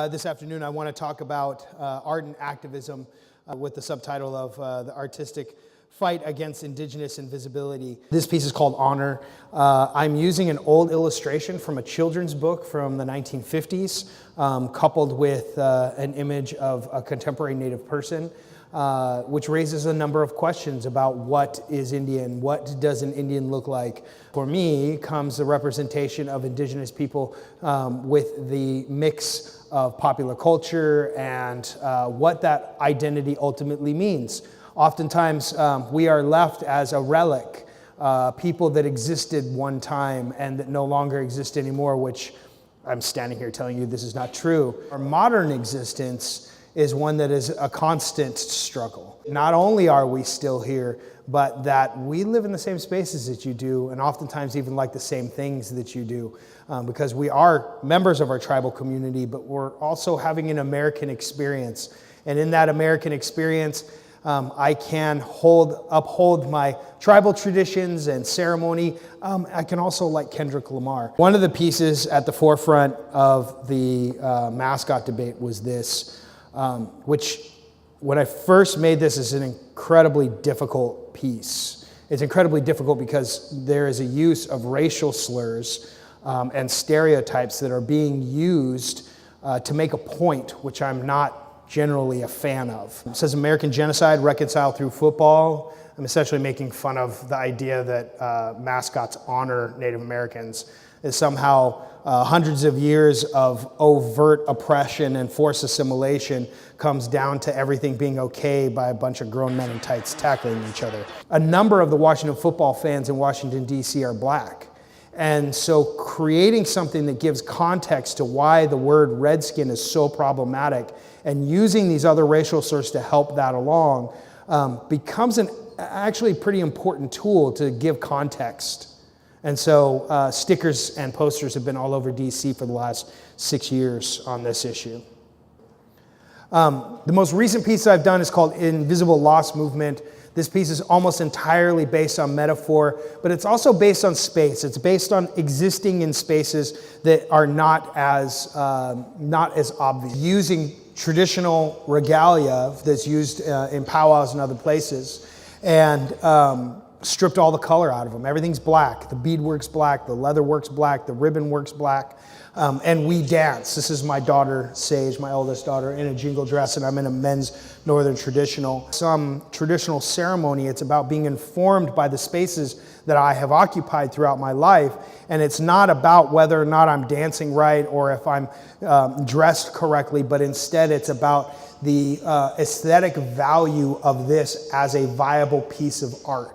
This afternoon I want to talk about art and activism with the subtitle of the artistic fight against indigenous invisibility. This piece is called Honor. I'm using an old illustration from a children's book from the 1950s, coupled with an image of a contemporary Native person, which raises a number of questions about what is Indian, what does an Indian look like. For me comes the representation of indigenous people with the mix of popular culture and what that identity ultimately means. Oftentimes we are left as a relic, people that existed one time and that no longer exist anymore, which I'm standing here telling you this is not true. Our modern existence is one that is a constant struggle. Not only are we still here, but that we live in the same spaces that you do, and oftentimes even like the same things that you do, because we are members of our tribal community, but we're also having an American experience. And in that American experience, I can uphold my tribal traditions and ceremony. I can also like Kendrick Lamar. One of the pieces at the forefront of the mascot debate was this, which when I first made this is an incredibly difficult piece. It's incredibly difficult because there is a use of racial slurs and stereotypes that are being used to make a point, which I'm not generally a fan of. It says American genocide reconciled through football. I'm essentially making fun of the idea that mascots honor Native Americans. Is somehow hundreds of years of overt oppression and forced assimilation comes down to everything being okay by a bunch of grown men in tights tackling each other. A number of the Washington football fans in Washington, D.C. are black. And so creating something that gives context to why the word redskin is so problematic and using these other racial slurs to help that along becomes an actually pretty important tool to give context. And so stickers and posters have been all over DC for the last 6 years on this issue. The most recent piece I've done is called Invisible Loss Movement. This piece is almost entirely based on metaphor, but it's also based on space. It's based on existing in spaces that are not as obvious. Using traditional regalia that's used in powwows and other places, and stripped all the color out of them. Everything's black. The beadwork's black, the leather work's black, the ribbon work's black, and we dance. This is my daughter, Sage, my oldest daughter, in a jingle dress, and I'm in a men's northern traditional. Some traditional ceremony, it's about being informed by the spaces that I have occupied throughout my life, and it's not about whether or not I'm dancing right or if I'm dressed correctly, but instead it's about the aesthetic value of this as a viable piece of art.